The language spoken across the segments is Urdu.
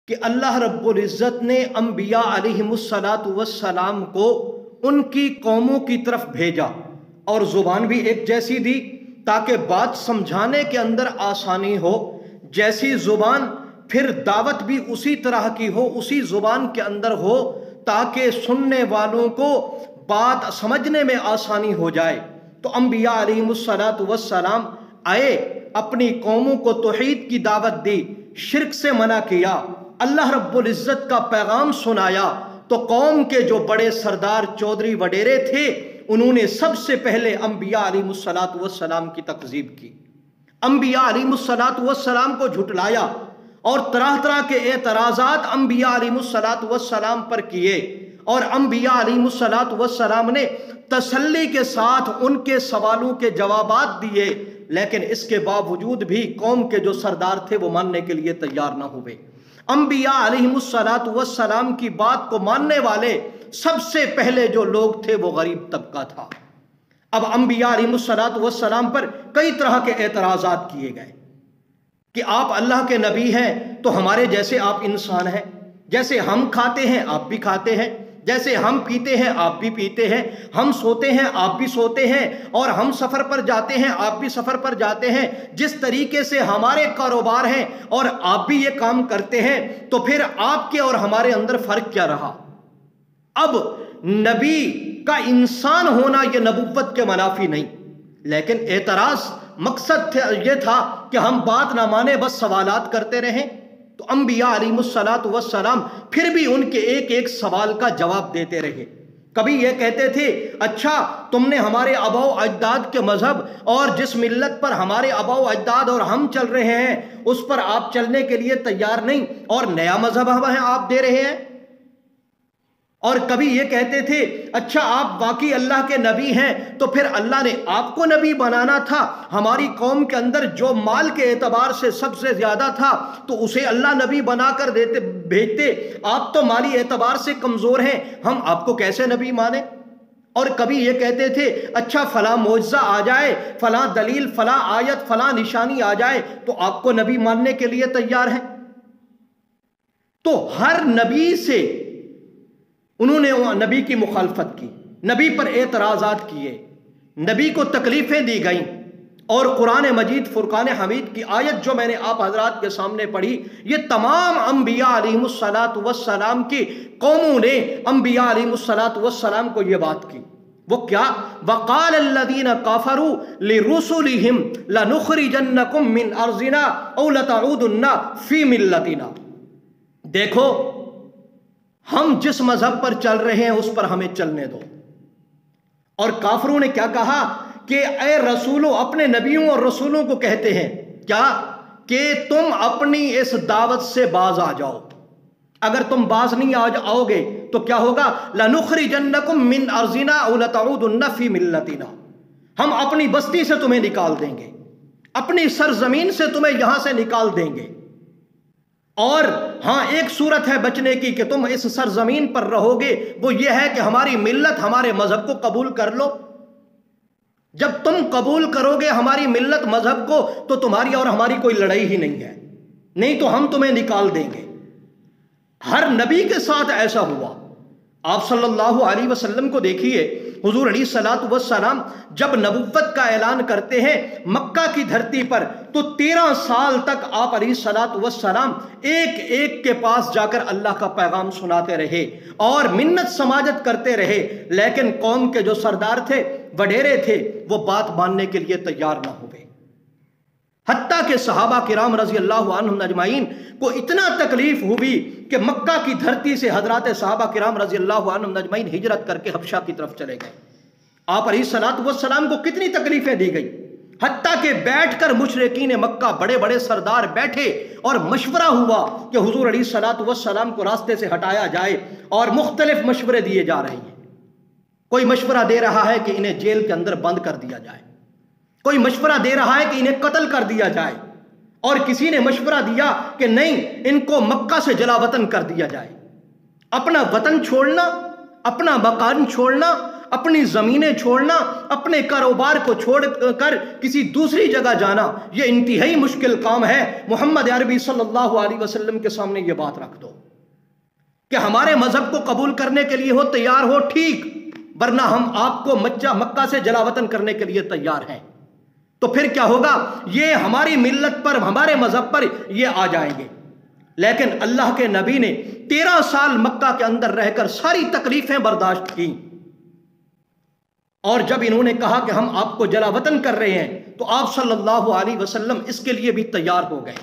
کہ اللہ رب العزت نے انبیاء علیہم السلام کو ان کی قوموں کی طرف بھیجا اور زبان بھی ایک جیسی دی تاکہ بات سمجھانے کے اندر آسانی ہو، جیسی زبان پھر دعوت بھی اسی طرح کی ہو، اسی زبان کے اندر ہو تاکہ سننے والوں کو بات سمجھنے میں آسانی ہو جائے۔ تو انبیاء علیہم السلام آئے، اپنی قوموں کو توحید کی دعوت دی، شرک سے منع کیا، اللہ رب العزت کا پیغام سنایا۔ تو قوم کے جو بڑے سردار چودھری وڈیرے تھے انہوں نے سب سے پہلے انبیاء علیہم السلام کی تکذیب کی، انبیاء علیہم السلام کو جھٹلایا اور طرح طرح کے اعتراضات انبیاء علیہم السلام پر کیے، اور انبیاء علیہم السلام نے تسلی کے ساتھ ان کے سوالوں کے جوابات دیے، لیکن اس کے باوجود بھی قوم کے جو سردار تھے وہ ماننے کے لیے تیار نہ ہوئے۔ انبیاء علیہم السلام کی بات کو ماننے والے سب سے پہلے جو لوگ تھے وہ غریب طبقہ تھا۔ اب انبیاء علیہم السلام پر کئی طرح کے اعتراضات کیے گئے کہ آپ اللہ کے نبی ہیں تو ہمارے جیسے آپ انسان ہیں، جیسے ہم کھاتے ہیں آپ بھی کھاتے ہیں، جیسے ہم پیتے ہیں آپ بھی پیتے ہیں، ہم سوتے ہیں آپ بھی سوتے ہیں، اور ہم سفر پر جاتے ہیں آپ بھی سفر پر جاتے ہیں، جس طریقے سے ہمارے کاروبار ہیں اور آپ بھی یہ کام کرتے ہیں، تو پھر آپ کے اور ہمارے اندر فرق کیا رہا؟ اب نبی کا انسان ہونا یہ نبوت کے منافی نہیں، لیکن اعتراض مقصد یہ تھا کہ ہم بات نہ مانے، بس سوالات کرتے رہیں۔ تو انبیاء علیہم السلام پھر بھی ان کے ایک ایک سوال کا جواب دیتے رہے۔ کبھی یہ کہتے تھے اچھا تم نے ہمارے آباء و اجداد کے مذہب اور جس ملت پر ہمارے آباء و اجداد اور ہم چل رہے ہیں اس پر آپ چلنے کے لیے تیار نہیں، اور نیا مذہب ہمیں آپ دے رہے ہیں۔ اور کبھی یہ کہتے تھے اچھا آپ واقعی اللہ کے نبی ہیں تو پھر اللہ نے آپ کو نبی بنانا تھا، ہماری قوم کے اندر جو مال کے اعتبار سے سب سے زیادہ تھا تو اسے اللہ نبی بنا کر بھیجتے، آپ تو مالی اعتبار سے کمزور ہیں، ہم آپ کو کیسے نبی مانیں؟ اور کبھی یہ کہتے تھے اچھا فلاں معجزہ آ جائے، فلاں دلیل، فلاں آیت، فلاں نشانی آ جائے تو آپ کو نبی ماننے کے لیے تیار ہیں۔ تو ہر نبی سے انہوں نے نبی کی مخالفت کی، نبی پر اعتراضات کیے، نبی کو تکلیفیں دی گئیں، اور قرآن مجید فرقان حمید کی آیت جو میں نے آپ حضرات کے سامنے پڑھی، یہ تمام انبیاء علیہم السلام کی قوموں نے انبیاء علیہم السلام کو یہ بات کی۔ وہ کیا؟ وَقَالَ الَّذِينَ كَفَرُوا لِرُسُلِهِمْ لَنُخْرِجَنَّكُمْ مِنْ أَرْضِنَا أَوْ لَتَعُودُنَّ فِي مِلَّتِنَا۔ دیکھو ہم جس مذہب پر چل رہے ہیں اس پر ہمیں چلنے دو۔ اور کافروں نے کیا کہا کہ اے رسولوں، اپنے نبیوں اور رسولوں کو کہتے ہیں کیا کہ تم اپنی اس دعوت سے باز آ جاؤ، اگر تم باز نہیں آؤ گے تو کیا ہوگا؟ لَنُخْرِجَنَّكُمْ مِنْ أَرْضِنَا أَوْ لَتَعُودُنَّ فِي مِلَّتِنَا، ہم اپنی بستی سے تمہیں نکال دیں گے، اپنی سرزمین سے تمہیں یہاں سے نکال دیں گے۔ اور ہاں ایک صورت ہے بچنے کی کہ تم اس سرزمین پر رہو گے، وہ یہ ہے کہ ہماری ملت، ہمارے مذہب کو قبول کر لو۔ جب تم قبول کرو گے ہماری ملت، مذہب کو، تو تمہاری اور ہماری کوئی لڑائی ہی نہیں ہے، نہیں تو ہم تمہیں نکال دیں گے۔ ہر نبی کے ساتھ ایسا ہوا۔ آپ صلی اللہ علیہ وسلم کو دیکھیے، حضور علیہ السلام جب نبوت کا اعلان کرتے ہیں مکہ کی دھرتی پر تو 13 سال تک آپ علیہ السلام ایک ایک کے پاس جا کر اللہ کا پیغام سناتے رہے اور منت سماجت کرتے رہے، لیکن قوم کے جو سردار تھے، وڈیرے تھے، وہ بات ماننے کے لیے تیار نہ ہوئے۔ حتیٰ کہ صحابہ کرام رضی اللہ عنہم اجمعین کو اتنا تکلیف ہوئی کہ مکہ کی دھرتی سے حضرات صحابہ کرام رضی اللہ عنہم اجمعین ہجرت کر کے حبشہ کی طرف چلے گئے۔ آپ علیہ السلام کو کتنی تکلیفیں دی گئی، حتیٰ کہ بیٹھ کر مشرکین مکہ بڑے بڑے سردار بیٹھے اور مشورہ ہوا کہ حضور علیہ السلام کو راستے سے ہٹایا جائے، اور مختلف مشورے دیے جا رہے ہیں۔ کوئی مشورہ دے رہا ہے کہ انہیں جیل کے اندر بند کر دیا جائے، کوئی مشورہ دے رہا ہے کہ انہیں قتل کر دیا جائے، اور کسی نے مشورہ دیا کہ نہیں، ان کو مکہ سے جلا وطن کر دیا جائے۔ اپنا وطن چھوڑنا، اپنا مکان چھوڑنا، اپنی زمینیں چھوڑنا، اپنے کاروبار کو چھوڑ کر کسی دوسری جگہ جانا، یہ انتہائی مشکل کام ہے۔ محمد عربی صلی اللہ علیہ وسلم کے سامنے یہ بات رکھ دو کہ ہمارے مذہب کو قبول کرنے کے لیے ہو تیار ہو ٹھیک، ورنہ ہم آپ کو مکہ سے جلا وطن کرنے کے لیے تیار ہیں۔ تو پھر کیا ہوگا؟ یہ ہماری ملت پر، ہمارے مذہب پر یہ آ جائیں گے۔ لیکن اللہ کے نبی نے 13 سال مکہ کے اندر رہ کر ساری تکلیفیں برداشت کی، اور جب انہوں نے کہا کہ ہم آپ کو جلا وطن کر رہے ہیں تو آپ صلی اللہ علیہ وسلم اس کے لیے بھی تیار ہو گئے۔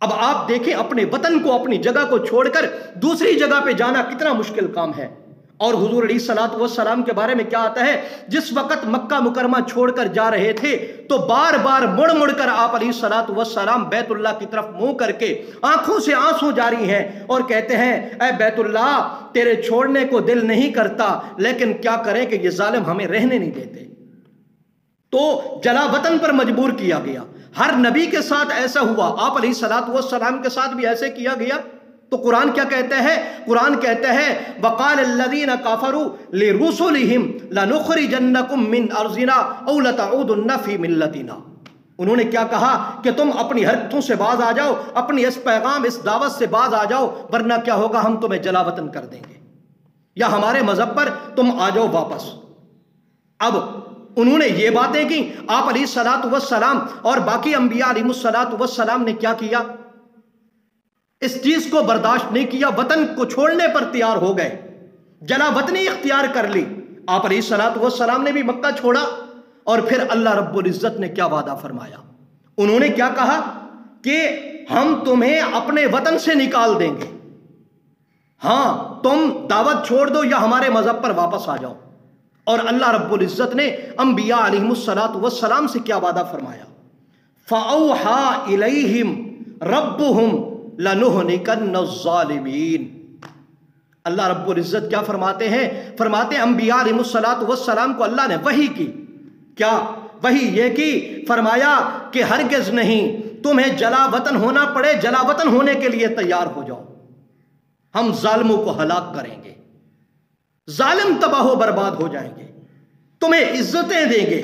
اب آپ دیکھیں اپنے وطن کو، اپنی جگہ کو چھوڑ کر دوسری جگہ پہ جانا کتنا مشکل کام ہے۔ اور حضور علیہ الصلوۃ والسلام کے بارے میں کیا آتا ہے؟ جس وقت مکہ مکرمہ چھوڑ کر جا رہے تھے تو بار بار مڑ مڑ کر آپ علیہ الصلوۃ والسلام بیت اللہ کی طرف منہ کر کے آنکھوں سے آنسو جاری ہیں اور کہتے ہیں اے بیت اللہ، تیرے چھوڑنے کو دل نہیں کرتا، لیکن کیا کریں کہ یہ ظالم ہمیں رہنے نہیں دیتے۔ تو جلا وطن پر مجبور کیا گیا۔ ہر نبی کے ساتھ ایسا ہوا، آپ علیہ الصلوۃ والسلام کے ساتھ بھی ایسے کیا گیا۔ تو قرآن کیا کہتا ہے؟ قرآن کہتا ہے وَقَالَ الَّذِينَ كَفَرُوا لِرُسُلِهِمْ لَنُخْرِجَنَّكُمْ مِنْ أَرْضِنَا أَوْ لَتَعُودُنَّ فِي مِلَّتِنَا۔ انہوں نے کیا کہا کہ تم اپنی حرکتوں سے باز آ جاؤ، اپنی اس پیغام، اس دعوت سے باز آ جاؤ، ورنہ کیا ہوگا؟ ہم تمہیں جلا وطن کر دیں گے، یا ہمارے مذہب پر تم آ جاؤ واپس۔ اب انہوں نے یہ باتیں کی، آپ علیہ الصلوۃ والسلام اور باقی انبیاء علیہ الصلوۃ والسلام نے کیا کیا؟ اس چیز کو برداشت نہیں کیا، وطن کو چھوڑنے پر تیار ہو گئے، جلا وطنی اختیار کر لی۔ آپ علیہ الصلوۃ والسلام نے بھی مکہ چھوڑا، اور پھر اللہ رب العزت نے کیا وعدہ فرمایا؟ انہوں نے کیا کہا کہ ہم تمہیں اپنے وطن سے نکال دیں گے، ہاں تم دعوت چھوڑ دو یا ہمارے مذہب پر واپس آ جاؤ۔ اور اللہ رب العزت نے انبیاء علیہ الصلوۃ والسلام سے کیا وعدہ فرمایا؟ فَأَوْحَا إِلَيْهِمْ رَبُّهُمْ لَنُهْلِكَنَّ الظَّالِمِينَ۔ اللہ رب العزت کیا فرماتے ہیں؟ فرماتے ہیں انبیاء علیہ الصلوۃ والسلام کو اللہ نے وحی کی۔ کیا وحی؟ یہ کی، فرمایا کہ ہرگز نہیں تمہیں جلا وطن ہونا پڑے، جلا وطن ہونے کے لیے تیار ہو جاؤ، ہم ظالموں کو ہلاک کریں گے، ظالم تباہ و برباد ہو جائیں گے، تمہیں عزتیں دیں گے۔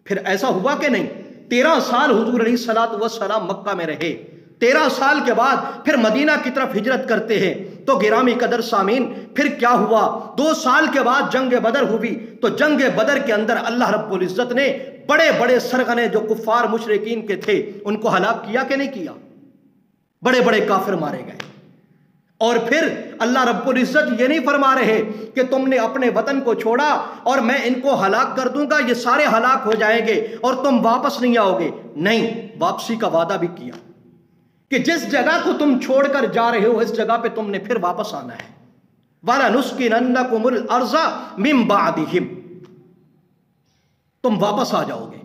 پھر ایسا ہوا کہ نہیں؟ 13 سال حضور علیہ الصلوۃ والسلام مکہ میں رہے، 13 سال کے بعد پھر مدینہ کی طرف ہجرت کرتے ہیں۔ تو گرامی قدر سامعین، پھر کیا ہوا؟ 2 سال کے بعد جنگ بدر ہوئی، تو جنگ بدر کے اندر اللہ رب العزت نے بڑے بڑے سرغنے جو کفار مشرکین کے تھے ان کو ہلاک کیا کہ نہیں کیا؟ بڑے بڑے کافر مارے گئے۔ اور پھر اللہ رب العزت یہ نہیں فرما رہے کہ تم نے اپنے وطن کو چھوڑا اور میں ان کو ہلاک کر دوں گا، یہ سارے ہلاک ہو جائیں گے اور تم واپس نہیں آؤ گے۔ نہیں، واپسی کا وعدہ بھی کیا کہ جس جگہ کو تم چھوڑ کر جا رہے ہو اس جگہ پہ تم نے پھر واپس آنا ہے۔ وَلَنُسْكِنَنَّكُمُ الْأَرْضَ مِن بَعْدِهِمْ، تم واپس آ جاؤ گے،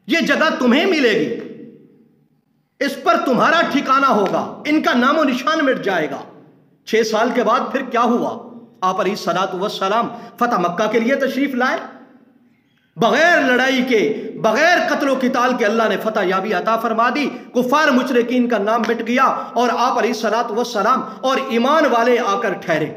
یہ جگہ تمہیں ملے گی، اس پر تمہارا ٹھکانہ ہوگا، ان کا نام و نشان مٹ جائے گا۔ 6 سال کے بعد پھر کیا ہوا؟ آپ علیہ الصلوۃ والسلام فتح مکہ کے لیے تشریف لائے، بغیر لڑائی کے، بغیر قتل و قتال کے اللہ نے فتح یابی عطا فرما دی، کفار مشرکین کا نام مٹ گیا، اور آپ علیہ الصلوۃ والسلام اور ایمان والے آ کر ٹھہرے۔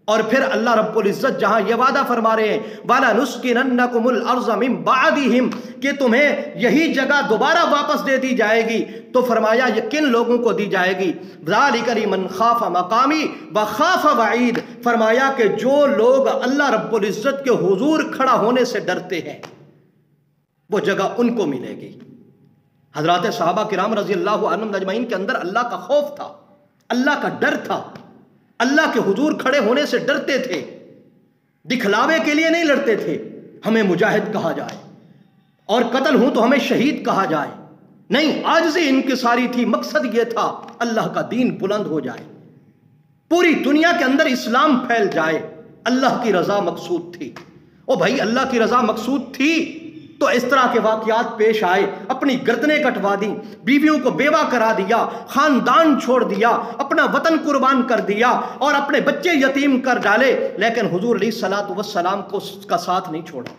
اور پھر اللہ رب العزت جہاں یہ وعدہ فرما رہے ہیں وَلَنُسْكِنَنَّكُمُ الْأَرْضَ مِن بَعْدِهِمْ، کہ تمہیں یہی جگہ دوبارہ واپس دے دی جائے گی، تو فرمایا یہ کن لوگوں کو دی جائے گی؟ ذَلِكَ لِمَنْ خَافَ مَقَامِي وَخَافَ وَعِيدِ، فرمایا کہ جو لوگ اللہ رب العزت کے حضور کھڑا ہونے سے ڈرتے ہیں وہ جگہ ان کو ملے گی۔ حضرات صحابہ کرام رضی اللہ عنہم اجمعین کے اندر اللہ کا خوف تھا، اللہ کا ڈر تھا، اللہ کے حضور کھڑے ہونے سے ڈرتے تھے، دکھلاوے کے لیے نہیں لڑتے تھے ہمیں مجاہد کہا جائے اور قتل ہوں تو ہمیں شہید کہا جائے، نہیں، عاجزی انکساری تھی، مقصد یہ تھا اللہ کا دین بلند ہو جائے، پوری دنیا کے اندر اسلام پھیل جائے، اللہ کی رضا مقصود تھی۔ او بھائی، اللہ کی رضا مقصود تھی تو اس طرح کے واقعات پیش آئے، اپنی گردنیں کٹوا دی، بیویوں کو بیوہ کرا دیا، خاندان چھوڑ دیا، اپنا وطن قربان کر دیا اور اپنے بچے یتیم کر ڈالے، لیکن حضور علیہ الصلوۃ والسلام کو اس کا ساتھ نہیں چھوڑا۔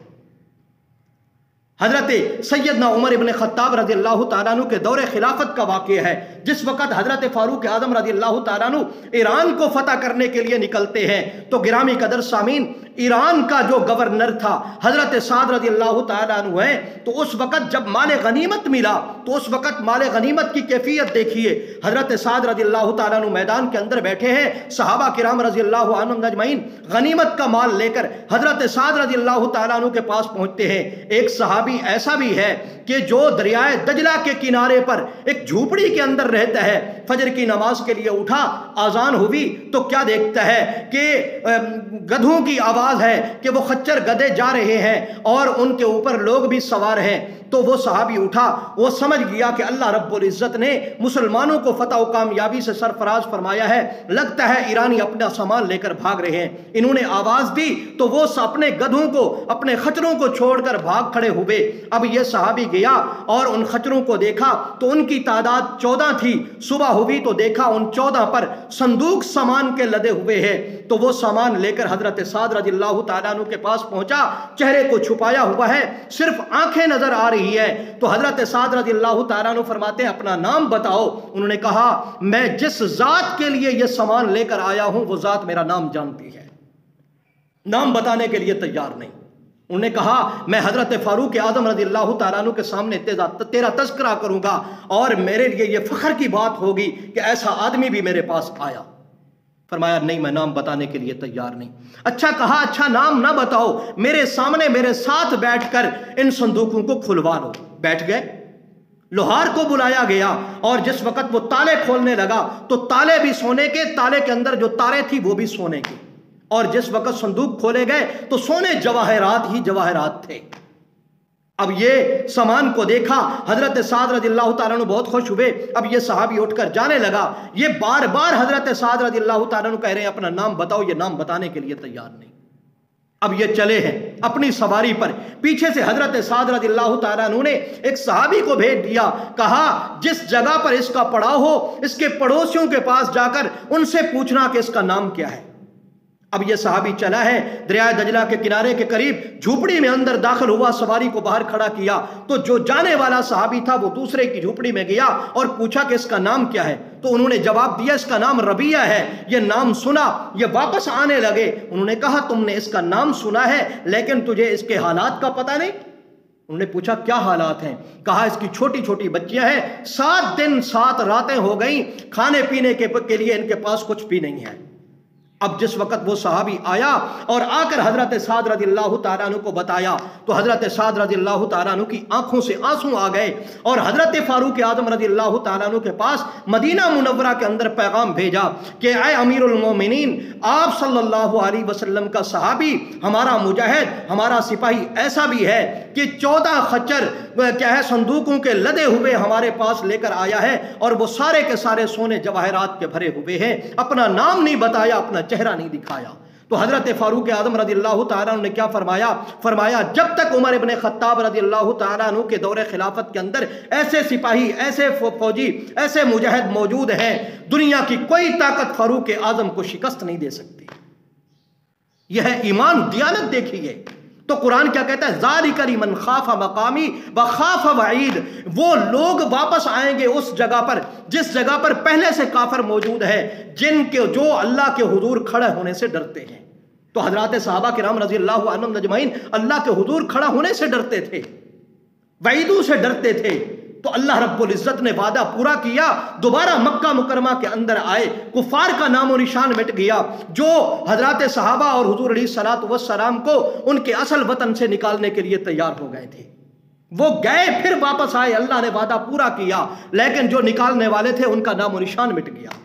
حضرت سیدنا عمر ابن خطاب رضی اللہ تعالیٰ عنہ کے دور خلافت کا واقعہ ہے، جس وقت حضرت فاروق اعظم رضی اللہ تعالیٰ عنہ ایران کو فتح کرنے کے لیے نکلتے ہیں تو گرامی قدر سامعین ایران کا جو گورنر تھا حضرت سعد رضی اللہ تعالیٰ عنہ ہیں، تو اس وقت جب مال غنیمت ملا تو اس وقت مال غنیمت کی کیفیت دیکھیے۔ حضرت سعد رضی اللہ تعالیٰ عنہ میدان کے اندر بیٹھے ہیں، صحابہ کرام رضی اللہ عنہم اجمعین غنیمت کا مال لے کر حضرت سعد رضی اللہ تعالیٰ عنہ کے پاس پہنچتے ہیں۔ ایک صحابی ایسا بھی ہے کہ جو دریائے دجلہ کے کنارے پر ایک جھوپڑی کے اندر رہتا ہے، فجر کی نماز کے لیے اٹھا، آذان ہوئی تو کیا دیکھتا ہے کہ گدھوں کی آواز ہے کہ وہ خچر گدھے جا رہے ہیں اور ان کے اوپر لوگ بھی سوار ہیں۔ تو وہ صحابی اٹھا، وہ سمجھ گیا کہ اللہ رب العزت نے مسلمانوں کو فتح و کامیابی سے سرفراز فرمایا ہے، لگتا ہے ایرانی اپنا سامان لے کر بھاگ رہے ہیں۔ انہوں نے آواز دی تو وہ اپنے گدھوں کو، اپنے خچروں کو چھوڑ کر بھاگ کھڑے ہوئے۔ اب یہ صحابی گیا اور ان خچروں کو دیکھا تو ان کی تعداد 14 تھی۔ صبح ہوئی تو دیکھا ان 14 پر صندوق سامان کے لدے ہوئے ہیں۔ تو وہ سامان لے کر حضرت سعد رضی اللہ تعالیٰ عنہ کے پاس پہنچا، چہرے کو چھپایا ہوا ہے، صرف آنکھیں نظر آ رہی ہے۔ تو حضرت سعد رضی اللہ تعالیٰ عنہ فرماتے ہیں اپنا نام بتاؤ۔ انہوں نے کہا میں جس ذات کے لیے یہ سامان لے کر آیا ہوں وہ ذات میرا نام جانتی ہے۔ نام بتانے کے لیے تیار نہیں۔ انہوں نے کہا میں حضرت فاروق اعظم رضی اللہ تعالیٰ عنہ کے سامنے تیرا تذکرہ کروں گا اور میرے لیے یہ فخر کی بات ہوگی کہ ایسا آدمی بھی میرے پاس آیا۔ فرمایا نہیں میں نام بتانے کے لیے تیار نہیں۔ اچھا کہا اچھا نام نہ بتاؤ، میرے سامنے میرے ساتھ بیٹھ کر ان صندوقوں کو کھلوا لو۔ بیٹھ گئے، لوہار کو بلایا گیا اور جس وقت وہ تالے کھولنے لگا تو تالے بھی سونے کے، تالے کے اندر جو تاریں تھی وہ بھی سونے کی، اور جس وقت صندوق کھولے گئے تو سونے جواہرات ہی جواہرات تھے۔ اب یہ سامان کو دیکھا حضرت سعد رضی اللہ تعالیٰ عنہ بہت خوش ہوئے۔ اب یہ صحابی اٹھ کر جانے لگا، یہ بار بار حضرت سعد رضی اللہ تعالیٰ عنہ کہہ رہے ہیں اپنا نام بتاؤ، یہ نام بتانے کے لیے تیار نہیں۔ اب یہ چلے ہیں اپنی سواری پر، پیچھے سے حضرت سعد رضی اللہ تعالیٰ عنہ نے ایک صحابی کو بھیج دیا، کہا جس جگہ پر اس کا پڑاؤ ہو اس کے پڑوسیوں کے پاس جا کر ان سے پوچھنا کہ اس کا نام کیا ہے۔ اب یہ صحابی چلا ہے، دریائے دجلہ کے کنارے کے قریب جھوپڑی میں اندر داخل ہوا، سواری کو باہر کھڑا کیا تو جو جانے والا صحابی تھا وہ دوسرے کی جھوپڑی میں گیا اور پوچھا کہ اس کا نام کیا ہے۔ تو انہوں نے جواب دیا اس کا نام ربیہ ہے۔ یہ نام سنا، یہ واپس آنے لگے۔ انہوں نے کہا تم نے اس کا نام سنا ہے لیکن تجھے اس کے حالات کا پتہ نہیں؟ انہوں نے پوچھا کیا حالات ہیں؟ کہا اس کی چھوٹی چھوٹی بچیاں ہیں، 7 دن 7 راتیں ہو گئیں، کھانے پینے کے لیے ان کے پاس کچھ بھی نہیں ہے۔ اب جس وقت وہ صحابی آیا اور آ کر حضرت سعد رضی اللہ تعالیٰ عنہ کو بتایا تو حضرت سعد رضی اللہ تعالیٰ عنہ کی آنکھوں سے آنسو آ گئے اور حضرت فاروق اعظم رضی اللہ تعالیٰ عنہ کے پاس مدینہ منورہ کے اندر پیغام بھیجا کہ اے امیر المومنین، آپ صلی اللہ علیہ وسلم کا صحابی، ہمارا مجاہد، ہمارا سپاہی ایسا بھی ہے کہ 14 خچر کیا ہے صندوقوں کے لدے ہوئے ہمارے پاس لے کر آیا ہے اور وہ سارے کے سارے سونے جواہرات کے بھرے ہوئے ہیں، اپنا نام نہیں بتایا، اپنا چہرہ نہیں دکھایا۔ تو حضرت فاروق اعظم رضی اللہ تعالیٰ عنہ نے کیا فرمایا؟ فرمایا جب تک عمر ابن خطاب رضی اللہ تعالیٰ عنہ کے دور خلافت کے اندر ایسے سپاہی، ایسے فوجی، ایسے مجاہد موجود ہیں، دنیا کی کوئی طاقت فاروق اعظم کو شکست نہیں دے سکتی۔ یہ ہے ایمان، دیانت دیکھیے۔ تو قرآن کیا کہتا ہے؟ ذالک لمن خاف مقامی وخاف وعید۔ وہ لوگ واپس آئیں گے اس جگہ پر جس جگہ پر پہلے سے کافر موجود ہے، جو اللہ کے حضور کھڑے ہونے سے ڈرتے ہیں۔ تو حضرات صحابہ کرام رضی اللہ عنہم اجمعین اللہ کے حضور کھڑا ہونے سے ڈرتے تھے، وعیدوں سے ڈرتے تھے۔ تو اللہ رب العزت نے وعدہ پورا کیا، دوبارہ مکہ مکرمہ کے اندر آئے، کفار کا نام و نشان مٹ گیا، جو حضرات صحابہ اور حضور علیہ الصلوۃ والسلام کو ان کے اصل وطن سے نکالنے کے لیے تیار ہو گئے تھے۔ وہ گئے پھر واپس آئے، اللہ نے وعدہ پورا کیا، لیکن جو نکالنے والے تھے ان کا نام و نشان مٹ گیا۔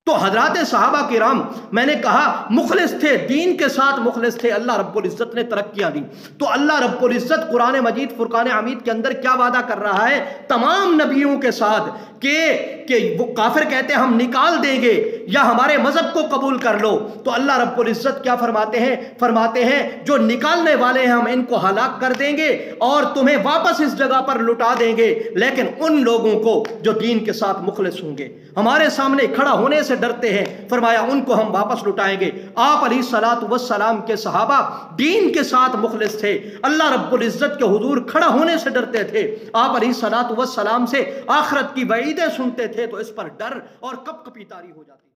تو حضرات صحابہ کرام میں نے کہا مخلص تھے، دین کے ساتھ مخلص تھے، اللہ رب العزت نے ترقیاں دی۔ تو اللہ رب العزت قرآن مجید فرقان حمید کے اندر کیا وعدہ کر رہا ہے تمام نبیوں کے ساتھ کہ وہ کافر کہتے ہیں ہم نکال دیں گے، یا ہمارے مذہب کو قبول کر لو، تو اللہ رب العزت کیا فرماتے ہیں جو نکالنے والے ہیں ہم ان کو ہلاک کر دیں گے اور تمہیں واپس اس جگہ پر لٹا دیں گے، لیکن ان لوگوں کو جو دین کے ساتھ مخلص ہوں گے، ہمارے سامنے کھڑا ہونے سے ڈرتے ہیں، فرمایا ان کو ہم واپس لٹائیں گے۔ آپ علیہ الصلوۃ والسلام کے صحابہ دین کے ساتھ مخلص تھے، اللہ رب العزت کے حضور کھڑا ہونے سے ڈرتے تھے، آپ علیہ الصلوۃ والسلام سے آخرت کی وعیدیں سنتے تھے تو اس پر ڈر اور کپ کپی طاری ہو جاتی۔